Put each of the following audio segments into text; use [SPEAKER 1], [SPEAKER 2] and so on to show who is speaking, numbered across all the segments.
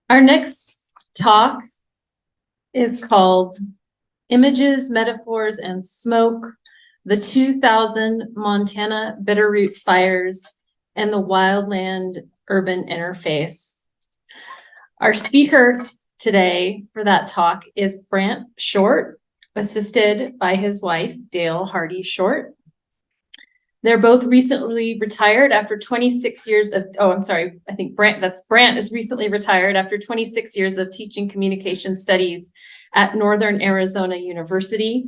[SPEAKER 1] Our next talk is called Images, Metaphors, and Smoke, the 2000 Montana Bitterroot Fires and the Wildland Urban Interface. Our speaker today for that talk is Brant Short, assisted by his wife, Dayle Hardy Short. They're both recently retired after 26 years of, I think Brant is recently retired after 26 years of teaching communication studies at Northern Arizona University.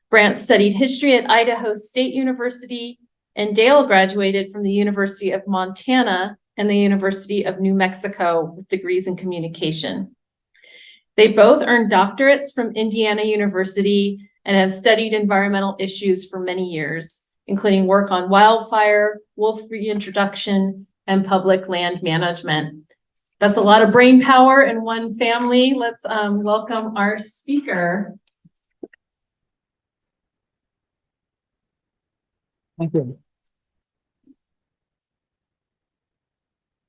[SPEAKER 1] Brant studied history at Idaho State University, and Dayle graduated from the University of Montana and the University of New Mexico with degrees in communication. They both earned doctorates from Indiana University and have studied environmental issues for many years, including work on wildfire, wolf reintroduction, and public land management. That's a lot of brain power in one family. Let's welcome our speaker.
[SPEAKER 2] Thank you.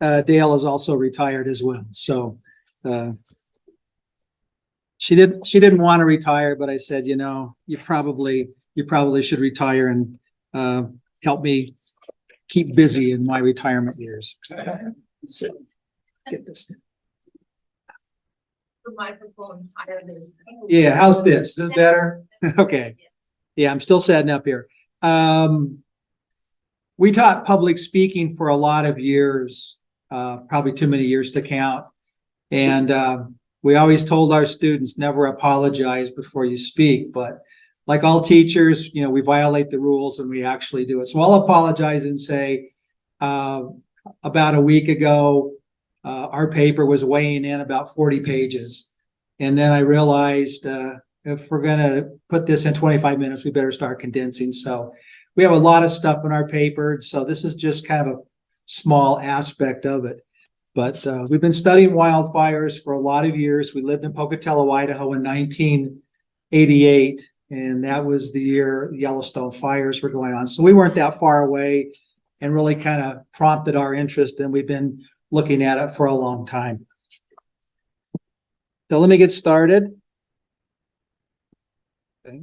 [SPEAKER 2] Dayle is also retired as well. So she didn't want to retire, but I said, you know, you probably should retire and help me keep busy in my retirement years. So, get this.
[SPEAKER 3] The microphone higher this.
[SPEAKER 2] Yeah, how's this? Is this better? Okay. Yeah, I'm still setting up here. We taught public speaking for a lot of years, probably too many years to count. And we always told our students, never apologize before you speak. But like all teachers, you know, we violate the rules and we actually do it. So I'll apologize and say, about a week ago, our paper was weighing in about 40 pages. And then I realized if we're going to put this in 25 minutes, we better start condensing. So we have a lot of stuff in our paper. So this is just kind of a small aspect of it. But we've been studying wildfires for a lot of years. We lived in Pocatello, Idaho in 1988. And that was the year the Yellowstone fires were going on. So we weren't that far away and really kind of prompted our interest. And we've been looking at it for a long time. So let me get started. Okay.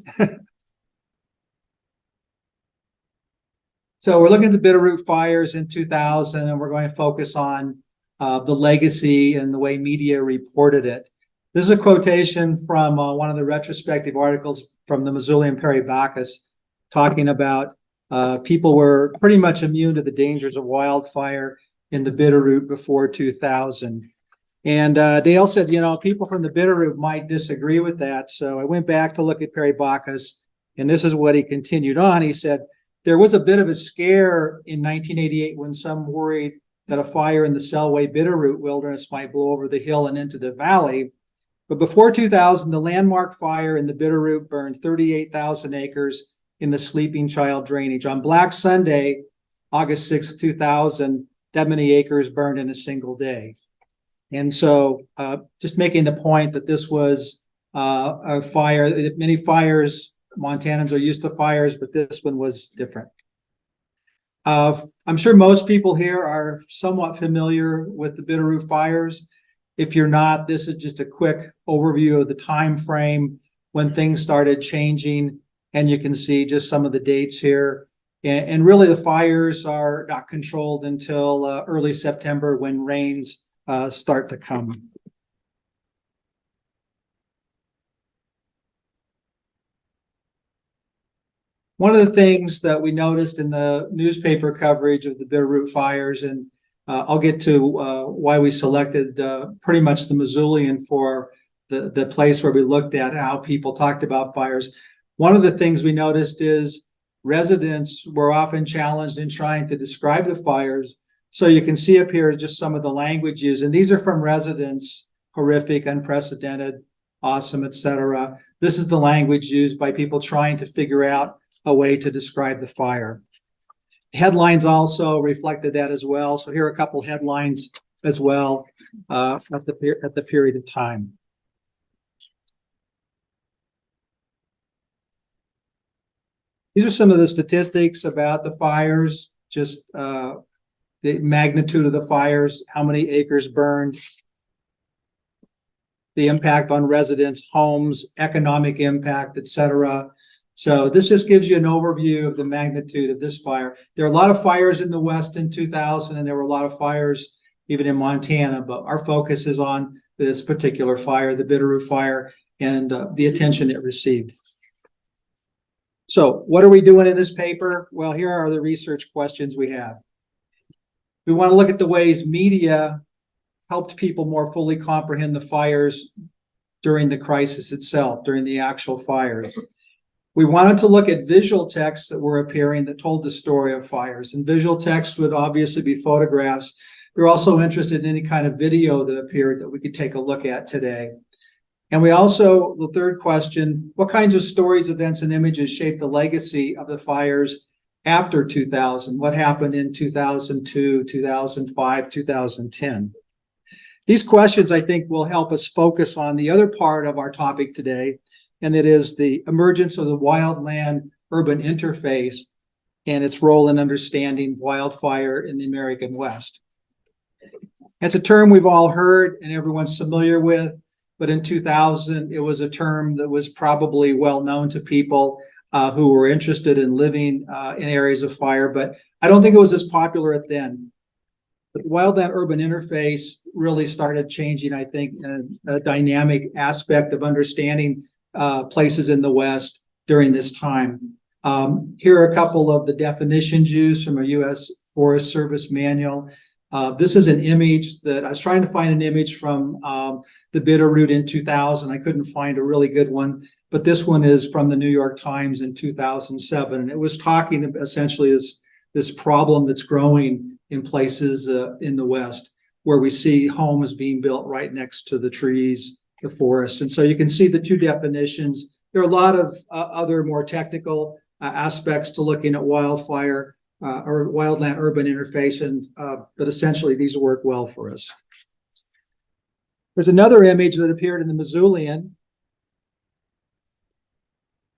[SPEAKER 2] So we're looking at the Bitterroot fires in 2000, and we're going to focus on the legacy and the way media reported it. This is a quotation from one of the retrospective articles from the Missoula and Prairie Bacchus, talking about people were pretty much immune to the dangers of wildfire in the Bitterroot before 2000. And Dayle said, you know, people from the Bitterroot might disagree with that. So I went back to look at Prairie Bacchus, and this is what he continued on. He said, there was a bit of a scare in 1988 when some worried that a fire in the Selway Bitterroot wilderness might blow over the hill and into the valley. But before 2000, the landmark fire in the Bitterroot burned 38,000 acres in the Sleeping Child drainage. On Black Sunday, August 6, 2000, that many acres burned in a single day. And so just making the point that this was a fire, many fires, Montanans are used to fires, but this one was different. I'm sure most people here are somewhat familiar with the Bitterroot fires. If you're not, this is just a quick overview of the time frame when things started changing. And you can see just some of the dates here. And really the fires are not controlled until early September when rains start to come. One of the things that we noticed in the newspaper coverage of the Bitterroot fires, and I'll get to why we selected pretty much the Missoulian for the place where we looked at how people talked about fires. One of the things we noticed is residents were often challenged in trying to describe the fires. So you can see up here just some of the language used, and these are from residents: horrific, unprecedented, awesome, etc. This is the language used by people trying to figure out a way to describe the fire. Headlines also reflected that as well. So here are a couple headlines as well at the period of time. These are some of the statistics about the fires, just the magnitude of the fires, how many acres burned. the impact on residents, homes, economic impact, etc. So this just gives you an overview of the magnitude of this fire. There are a lot of fires in the West in 2000, and there were a lot of fires even in Montana, but our focus is on this particular fire, the Bitterroot fire, and the attention it received. So what are we doing in this paper? Well, here are the research questions we have. We want to look at the ways media helped people more fully comprehend the fires during the crisis itself, during the actual fires. We wanted to look at visual texts that were appearing that told the story of fires, and visual text would obviously be photographs. We're also interested in any kind of video that appeared that we could take a look at today. And we also, the third question, what kinds of stories, events, and images shaped the legacy of the fires after 2000? What happened in 2002, 2005, 2010? These questions, I think, will help us focus on the other part of our topic today, and that is the emergence of the wildland-urban interface and its role in understanding wildfire in the American West. It's a term we've all heard and everyone's familiar with, but in 2000, it was a term that was probably well known to people who were interested in living in areas of fire, but I don't think it was as popular then. The wildland-urban interface really started changing, I think, a dynamic aspect of understanding places in the West during this time. Here are a couple of the definitions used from a U.S. Forest Service manual. This is an image that I was trying to find an image from the Bitterroot in 2000. I couldn't find a really good one, but this one is from the New York Times in 2007. And it was talking essentially this problem that's growing in places in the West where we see homes being built right next to the trees, the forest. And so you can see the two definitions. There are a lot of other more technical aspects to looking at wildfire or wildland urban interface, and but essentially these work well for us. There's another image that appeared in the Missoulian.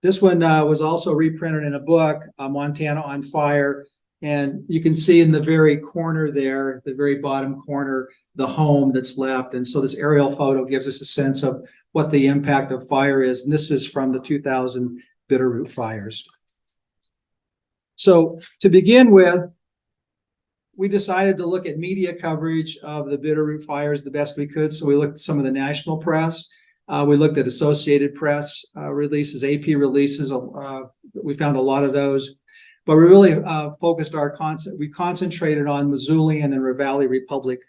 [SPEAKER 2] This one was also reprinted in a book, Montana on Fire. And you can see in the very corner there, the very bottom corner, the home that's left. And so this aerial photo gives us a sense of what the impact of fire is. And this is from the 2000 Bitterroot fires. So to begin with, we decided to look at media coverage of the Bitterroot fires the best we could. So we looked at some of the national press. We looked at Associated Press releases, AP releases. We found a lot of those. But we really focused we concentrated on Missoulian and Ravalli Republic,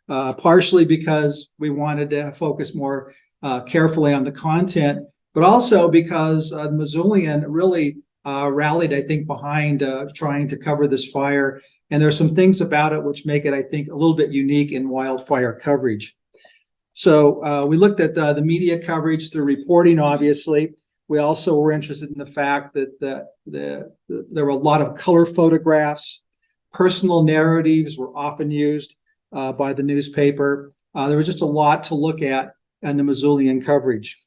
[SPEAKER 2] partially because we wanted to focus more carefully on the content, but also because Missoulian really rallied, I think, behind trying to cover this fire. And there's some things about it which make it, I think, a little bit unique in wildfire coverage. So we looked at the media coverage through reporting, obviously. We also were interested in the fact that there were a lot of color photographs. Personal narratives were often used by the newspaper. There was just a lot to look at in the Missoulian coverage.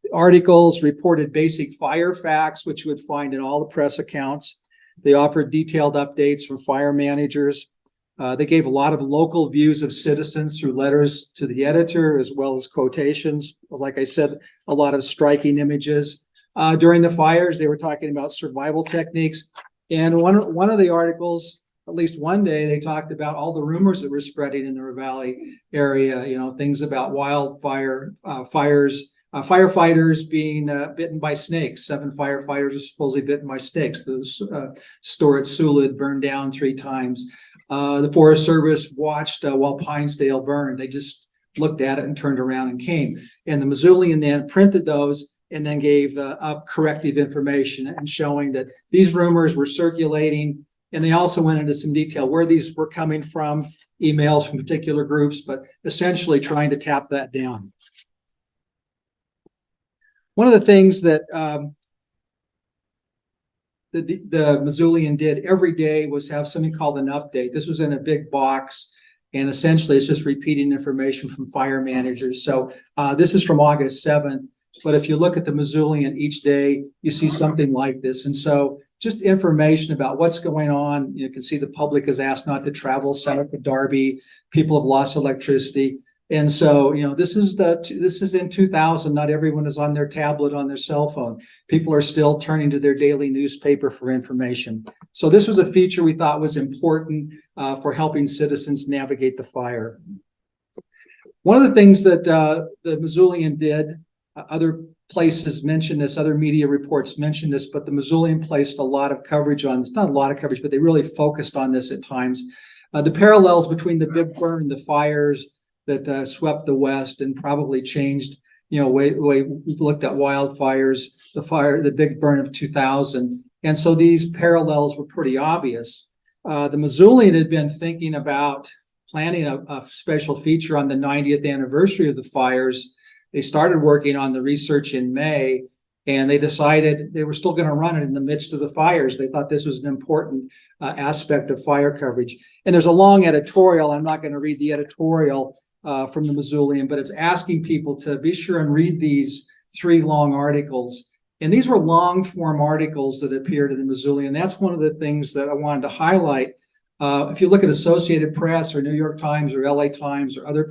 [SPEAKER 2] The articles reported basic fire facts, which you would find in all the press accounts. They offered detailed updates from fire managers. They gave a lot of local views of citizens through letters to the editor, as well as quotations. Like I said, a lot of striking images. During the fires, they were talking about survival techniques. And one of the articles, at least one day, they talked about all the rumors that were spreading in the Ravalli area, things about wildfire fires, firefighters being bitten by snakes. 7 firefighters are supposedly bitten by snakes. The store at Sulid burned down 3 times. The Forest Service watched while Pinesdale burned. They just looked at it and turned around and came. And the Missoulian then printed those and then gave up corrective information and showing that these rumors were circulating. And they also went into some detail where these were coming from, emails from particular groups, but essentially trying to tap that down. One of the things that the Missoulian did every day was have something called an update. This was in a big box, and essentially it's just repeating information from fire managers. So this is from August 7th, but if you look at the Missoulian each day, you see something like this. And so just information about what's going on. You can see the public is asked not to travel south of Darby. People have lost electricity. And so, this is in 2000. Not everyone is on their tablet, on their cell phone. People are still turning to their daily newspaper for information. So this was a feature we thought was important for helping citizens navigate the fire. One of the things that the Missoulian did, other places mentioned this, other media reports mentioned this, but the Missoulian placed a lot of coverage on this. Not a lot of coverage, but they really focused on this at times. The parallels between the Big Burn, the fires that swept the West and probably changed, way we looked at wildfires, the Big Burn of 2000. And so these parallels were pretty obvious. The Missoulian had been thinking about planning a special feature on the 90th anniversary of the fires. They started working on the research in May, and they decided they were still going to run it in the midst of the fires. They thought this was an important aspect of fire coverage. And there's a long editorial. I'm not going to read the editorial from the Missoulian, but it's asking people to be sure and read these 3 long articles. And these were long form articles that appeared in the Missoulian. That's one of the things that I wanted to highlight. If you look at Associated Press or New York Times or LA Times or other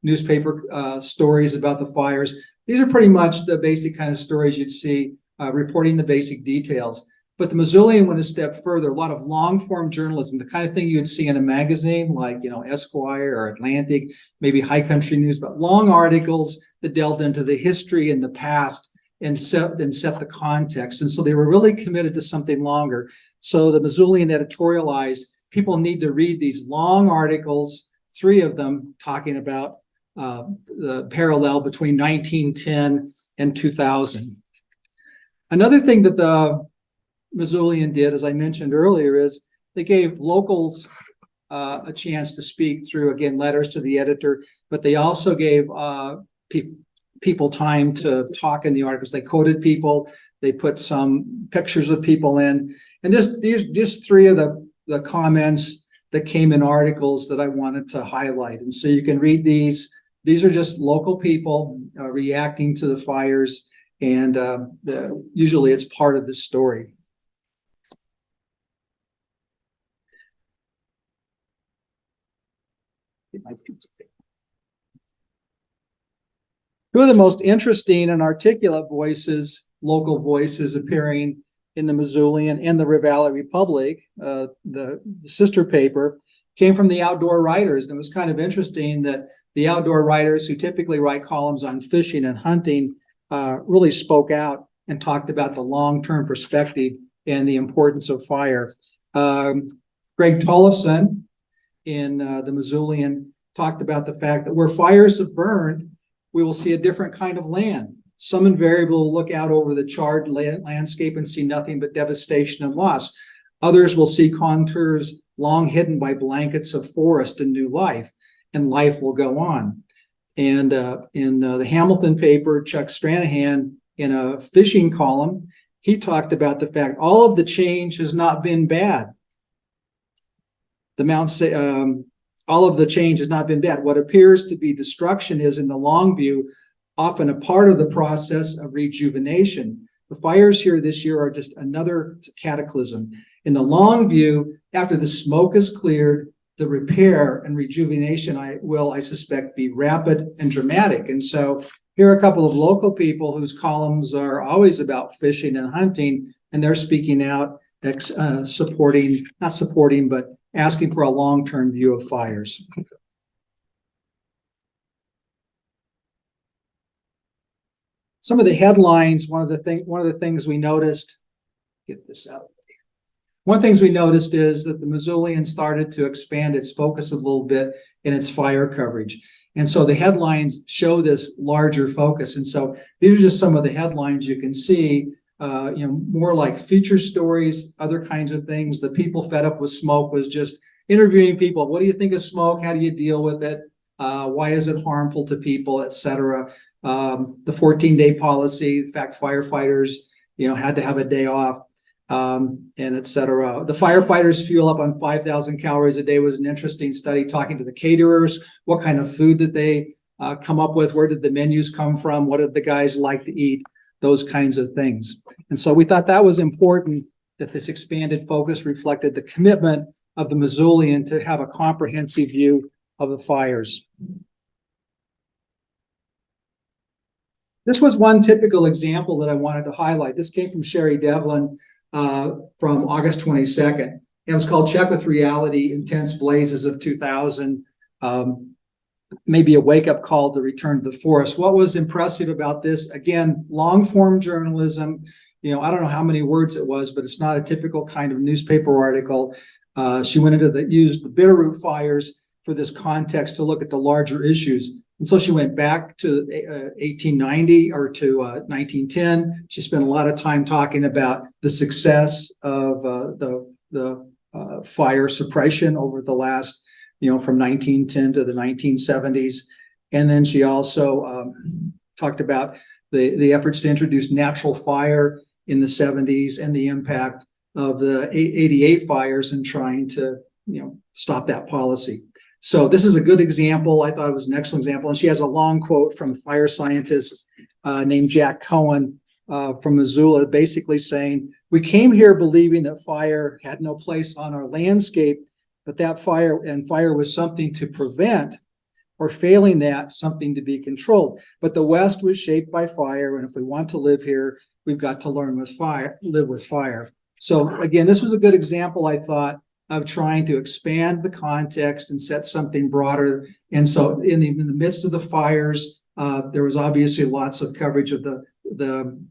[SPEAKER 2] newspaper stories about the fires, these are pretty much the basic kind of stories you'd see reporting the basic details. But the Missoulian went a step further, a lot of long form journalism, the kind of thing you'd see in a magazine like, Esquire or Atlantic, maybe High Country News, but long articles that delved into the history and the past and set the context. And so they were really committed to something longer. So the Missoulian editorialized, people need to read these long articles, 3 of them talking about the parallel between 1910 and 2000. Another thing that the Missoulian did, as I mentioned earlier, is they gave locals a chance to speak through, again, letters to the editor, but they also gave people time to talk in the articles. They quoted people, they put some pictures of people in, and just 3 of the comments that came in articles that I wanted to highlight. And so you can read these. These are just local people reacting to the fires, and usually it's part of the story. Two of the most interesting and articulate voices, local voices appearing in the Missoulian and the Valley Republic, the sister paper, came from the outdoor writers. And it was kind of interesting that the outdoor writers who typically write columns on fishing and hunting really spoke out and talked about the long-term perspective and the importance of fire. Greg Tollefson in the Missoulian talked about the fact that where fires have burned, we will see a different kind of land. Some invariably will look out over the charred landscape and see nothing but devastation and loss. Others will see contours long hidden by blankets of forest and new life, and life will go on. And in the Hamilton paper, Chuck Stranahan, in a fishing column, he talked about the fact all of the change has not been bad. All of the change has not been bad. What appears to be destruction is, in the long view, often a part of the process of rejuvenation. The fires here this year are just another cataclysm. In the long view, after the smoke is cleared, the repair and rejuvenation I suspect, be rapid and dramatic. And so here are a couple of local people whose columns are always about fishing and hunting, and they're speaking out, not supporting, but asking for a long-term view of fires. Some of the headlines, one of the things we noticed, get this out. One of the things we noticed is that the Missoulian started to expand its focus a little bit in its fire coverage. And so the headlines show this larger focus. And so these are just some of the headlines you can see, more like feature stories, other kinds of things. The People Fed Up with Smoke was just interviewing people. What do you think of smoke? How do you deal with it? Why is it harmful to people, et cetera? The 14-day policy, in fact, firefighters, had to have a day off. And et cetera. The firefighters fuel up on 5,000 calories a day was an interesting study, talking to the caterers, what kind of food did they come up with, where did the menus come from, what did the guys like to eat, those kinds of things. And so we thought that was important, that this expanded focus reflected the commitment of the Missoulian to have a comprehensive view of the fires. This was one typical example that I wanted to highlight. This came from Sherry Devlin from August 22nd. It was called Check with Reality, Intense Blazes of 2000. Maybe a wake-up call to return to the forest. What was impressive about this, again, long-form journalism, I don't know how many words it was, but it's not a typical kind of newspaper article. She went into used the Bitterroot fires for this context to look at the larger issues. And so she went back to 1890 or to 1910. She spent a lot of time talking about the success of the fire suppression over the last, from 1910 to the 1970s. And then she also talked about the efforts to introduce natural fire in the 70s and the impact of the 88 fires and trying to, stop that policy. So this is a good example. I thought it was an excellent example. And she has a long quote from a fire scientist named Jack Cohen from Missoula, basically saying, we came here believing that fire had no place on our landscape, but that fire was something to prevent, or failing that, something to be controlled. But the West was shaped by fire. And if we want to live here, we've got to live with fire. So again, this was a good example, I thought, of trying to expand the context and set something broader. And so in the midst of the fires, there was obviously lots of coverage of the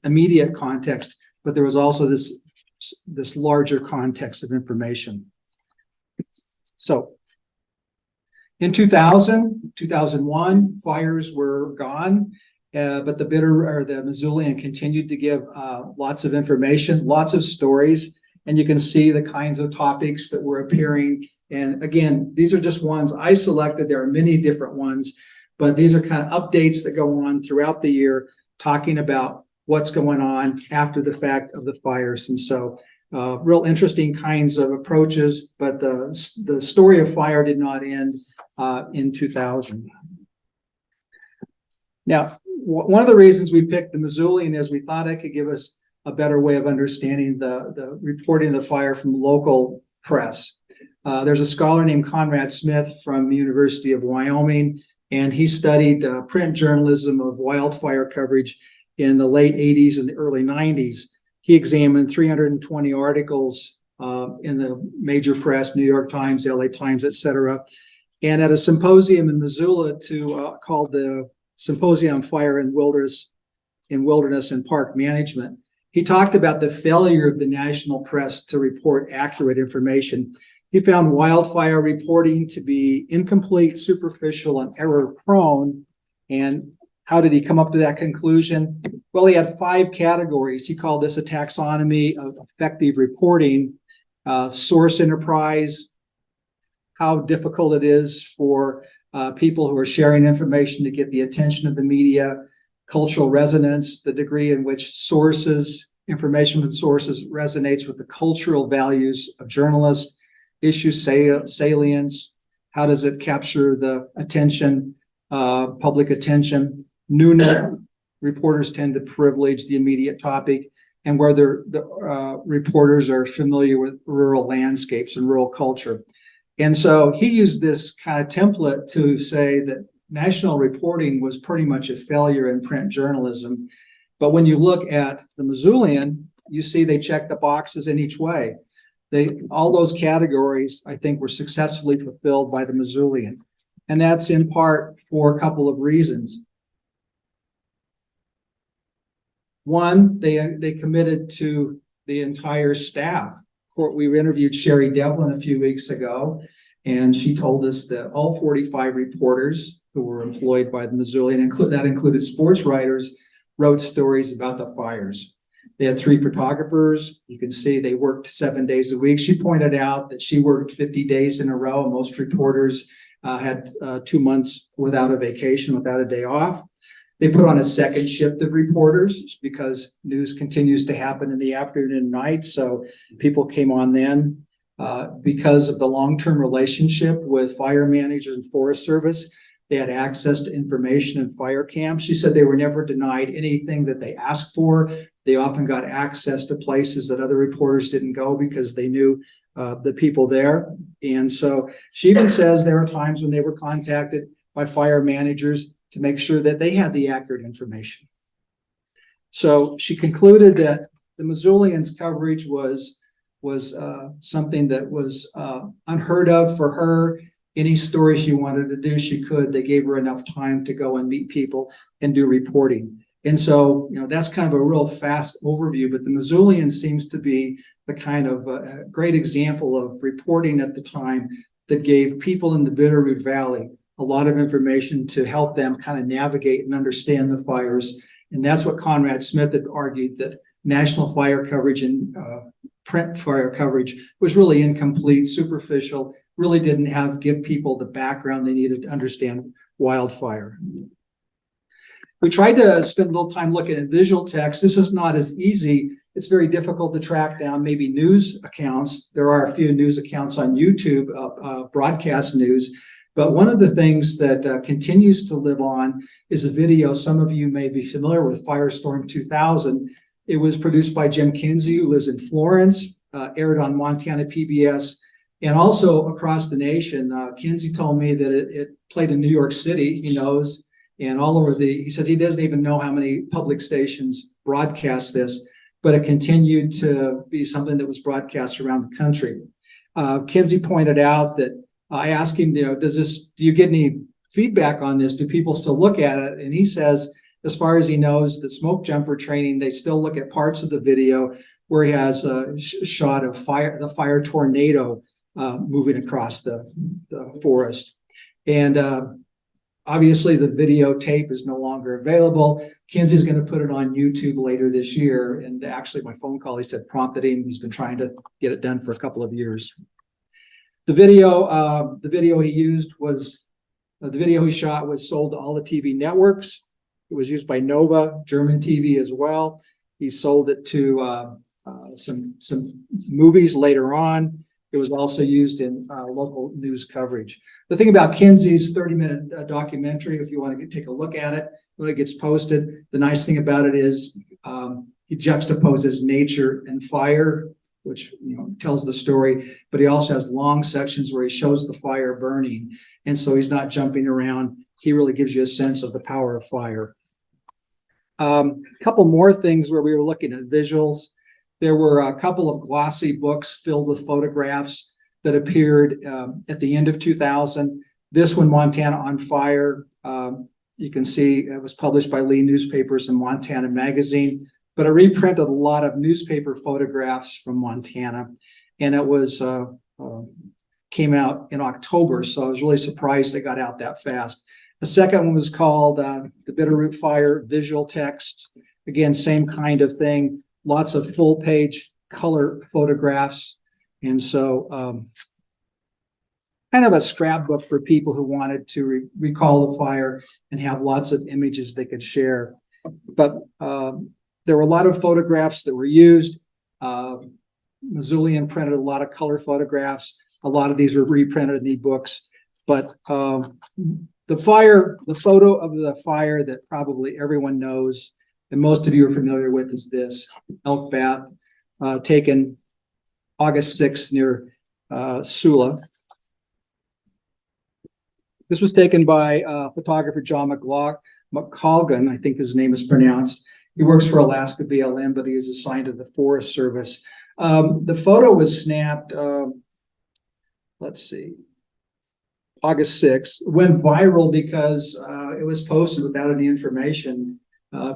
[SPEAKER 2] immediate context, but there was also this larger context of information. So in 2001, fires were gone, but the Missoulian continued to give lots of information, lots of stories. And you can see the kinds of topics that were appearing. And again, these are just ones I selected. There are many different ones, but these are kind of updates that go on throughout the year, talking about what's going on after the fact of the fires. And so real interesting kinds of approaches, but the story of fire did not end in 2000. Now, one of the reasons we picked the Missoulian is we thought it could give us a better way of understanding the reporting of the fire from local press. There's a scholar named Conrad Smith from the University of Wyoming, and he studied print journalism of wildfire coverage in the late 80s and the early 90s. He examined 320 articles in the major press, New York Times, LA Times, etc. And at a symposium in Missoula called the Symposium on Fire in Wilderness and Park Management, he talked about the failure of the national press to report accurate information. He found wildfire reporting to be incomplete, superficial, and error-prone. And how did he come up to that conclusion? Well, he had 5 categories. He called this a taxonomy of effective reporting: source enterprise, how difficult it is for people who are sharing information to get the attention of the media; cultural resonance, the degree in which information from sources resonates with the cultural values of journalists; issue salience, how does it capture the attention, public attention; newness, reporters tend to privilege the immediate topic; and whether the reporters are familiar with rural landscapes and rural culture. And so he used this kind of template to say that national reporting was pretty much a failure in print journalism. But when you look at the Missoulian, you see they check the boxes in each way. All those categories, I think, were successfully fulfilled by the Missoulian. And that's in part for a couple of reasons. One, they committed to the entire staff. We interviewed Sherry Devlin a few weeks ago, and she told us that all 45 reporters who were employed by the Missoulian, that included sports writers, wrote stories about the fires. They had 3 photographers. You can see they worked 7 days a week. She pointed out that she worked 50 days in a row. Most reporters had 2 months without a vacation, without a day off. They put on a second shift of reporters because news continues to happen in the afternoon and night. So people came on then. Because of the long-term relationship with fire managers and Forest Service, they had access to information in fire camps. She said they were never denied anything that they asked for. They often got access to places that other reporters didn't go because they knew the people there. And so she even says there are times when they were contacted by fire managers to make sure that they had the accurate information. So she concluded that the Missoulians' coverage was something that was unheard of for her. Any story she wanted to do, she could. They gave her enough time to go and meet people and do reporting. And so, that's kind of a real fast overview, but the Missoulian seems to be the kind of a great example of reporting at the time that gave people in the Bitterroot Valley a lot of information to help them kind of navigate and understand the fires. And that's what Conrad Smith had argued, that national fire coverage and print fire coverage was really incomplete, superficial, really didn't give people the background they needed to understand wildfire. We tried to spend a little time looking at visual text. This is not as easy. It's very difficult to track down maybe news accounts. There are a few news accounts on YouTube, broadcast news. But one of the things that continues to live on is a video. Some of you may be familiar with Firestorm 2000. It was produced by Jim Kinsey, who lives in Florence, aired on Montana PBS, and also across the nation. Kinsey told me that it played in New York City, he knows, and all over he says he doesn't even know how many public stations broadcast this, but it continued to be something that was broadcast around the country. Kinsey pointed out that I asked him, do you get any feedback on this? Do people still look at it? And he says, as far as he knows, the smoke jumper training, they still look at parts of the video where he has a shot of the fire tornado moving across the forest. And obviously the videotape is no longer available. Kinsey's going to put it on YouTube later this year. And actually my phone call, he said, prompted him. He's been trying to get it done for a couple of years. The video he used was, the video he shot was sold to all the TV networks. It was used by Nova, German TV as well. He sold it to some movies later on. It was also used in local news coverage. The thing about Kinsey's 30-minute documentary, if you want to take a look at it when it gets posted, the nice thing about it is he juxtaposes nature and fire, which tells the story, but he also has long sections where he shows the fire burning. And so he's not jumping around. He really gives you a sense of the power of fire. A couple more things where we were looking at visuals. There were a couple of glossy books filled with photographs that appeared at the end of 2000. This one, Montana on Fire, you can see it was published by Lee Newspapers and Montana Magazine, but it reprinted a lot of newspaper photographs from Montana, and it was came out in October, so I was really surprised it got out that fast. The second one was called the Bitterroot Fire Visual Text. Again, same kind of thing, lots of full-page color photographs, and so kind of a scrapbook for people who wanted to recall the fire and have lots of images they could share. But there were a lot of photographs that were used. Missoulian printed a lot of color photographs. A lot of these were reprinted in the books. But the photo of the fire that probably everyone knows and most of you are familiar with is this elk bath taken August 6th near Sula. This was taken by photographer John McColgan, I think his name is pronounced. He works for Alaska BLM, but he is assigned to the Forest Service. The photo was snapped, let's see, August 6th. Went viral because it was posted without any information.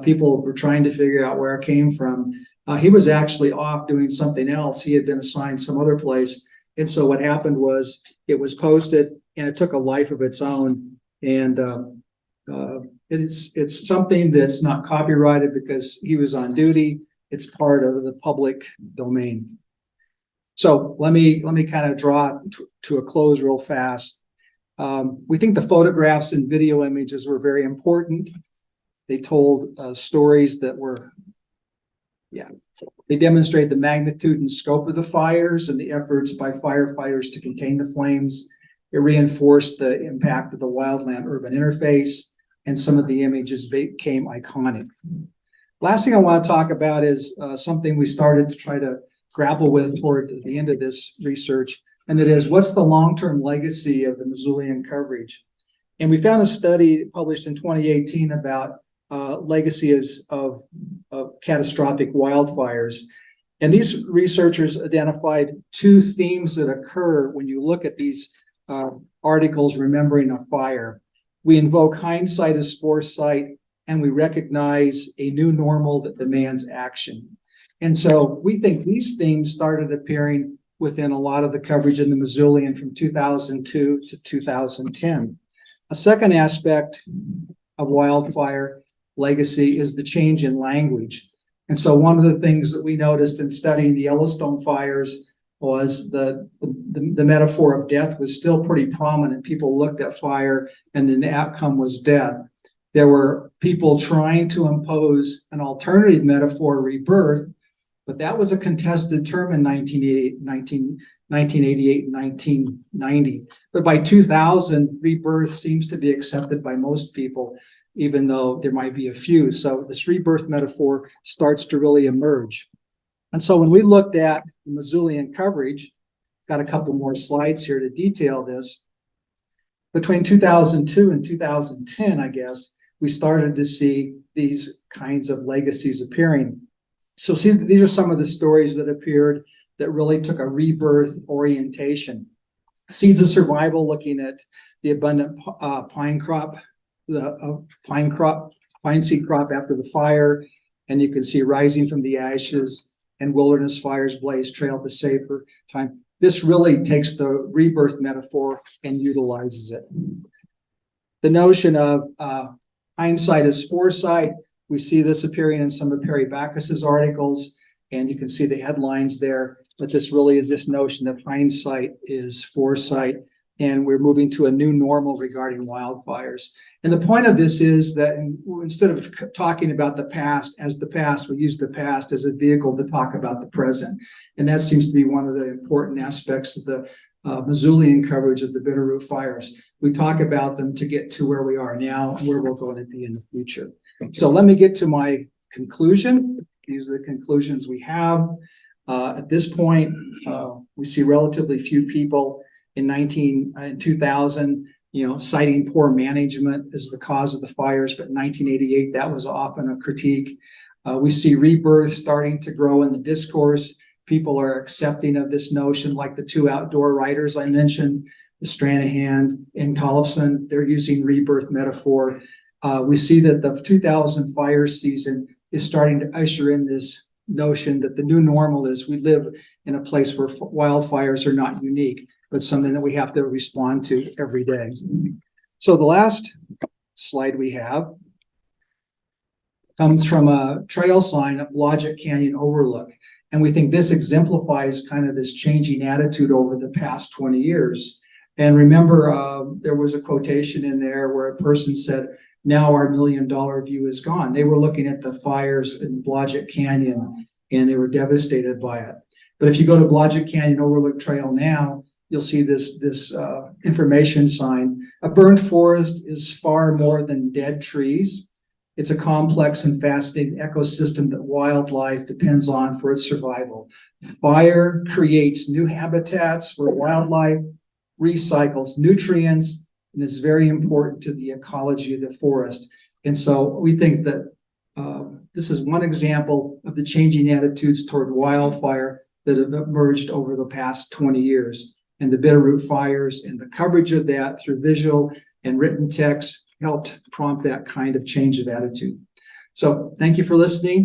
[SPEAKER 2] People were trying to figure out where it came from. He was actually off doing something else. He had been assigned some other place. And so what happened was it was posted and it took a life of its own. And it's something that's not copyrighted because he was on duty. It's part of the public domain. So let me kind of draw to a close real fast. We think the photographs and video images were very important. They told stories that were, they demonstrate the magnitude and scope of the fires and the efforts by firefighters to contain the flames. It reinforced the impact of the wildland urban interface, and some of the images became iconic. Last thing I want to talk about is something we started to try to grapple with toward the end of this research, and that is, what's the long-term legacy of the Missoulian coverage? And we found a study published in 2018 about legacy of catastrophic wildfires. And these researchers identified two themes that occur when you look at these articles remembering a fire. We invoke hindsight as foresight, and we recognize a new normal that demands action. And so we think these themes started appearing within a lot of the coverage in the Missoulian from 2002 to 2010. A second aspect of wildfire legacy is the change in language. And so one of the things that we noticed in studying the Yellowstone fires was the metaphor of death was still pretty prominent. People looked at fire and then the outcome was death. There were people trying to impose an alternative metaphor, rebirth, but that was a contested term in 1988 and 1990. But by 2000, rebirth seems to be accepted by most people, even though there might be a few. So this rebirth metaphor starts to really emerge. And so when we looked at the Missoulian coverage, got a couple more slides here to detail this. Between 2002 and 2010, I guess, we started to see these kinds of legacies appearing. So see, these are some of the stories that appeared that really took a rebirth orientation. Seeds of Survival, looking at the abundant pine seed crop after the fire, and you can see rising from the ashes, and wilderness fires blaze trail to safer time. This really takes the rebirth metaphor and utilizes it. The notion of hindsight as foresight, we see this appearing in some of Perry Backus's articles, and you can see the headlines there, but this really is this notion that hindsight is foresight, and we're moving to a new normal regarding wildfires. And the point of this is that instead of talking about the past as the past, we use the past as a vehicle to talk about the present. And that seems to be one of the important aspects of the Missoulian coverage of the Bitterroot fires. We talk about them to get to where we are now and where we're going to be in the future. So let me get to my conclusion. These are the conclusions we have. At this point, we see relatively few people in 2000, citing poor management as the cause of the fires, but in 1988, that was often a critique. We see rebirth starting to grow in the discourse. People are accepting of this notion, like the two outdoor writers I mentioned, the Stranahan and Tollefson, they're using rebirth metaphor. We see that the 2000 fire season is starting to usher in this notion that the new normal is we live in a place where wildfires are not unique, but something that we have to respond to every day. So the last slide we have comes from a trail sign at Logic Canyon Overlook. And we think this exemplifies kind of this changing attitude over the past 20 years. And remember, there was a quotation in there where a person said, now our $1 million view is gone. They were looking at the fires in Logic Canyon and they were devastated by it. But if you go to Logic Canyon Overlook Trail now, you'll see this information sign. A burned forest is far more than dead trees. It's a complex and fascinating ecosystem that wildlife depends on for its survival. Fire creates new habitats for wildlife, recycles nutrients, and is very important to the ecology of the forest. And so we think that this is one example of the changing attitudes toward wildfire that have emerged over the past 20 years. And the Bitterroot fires and the coverage of that through visual and written text helped prompt that kind of change of attitude. So thank you for listening.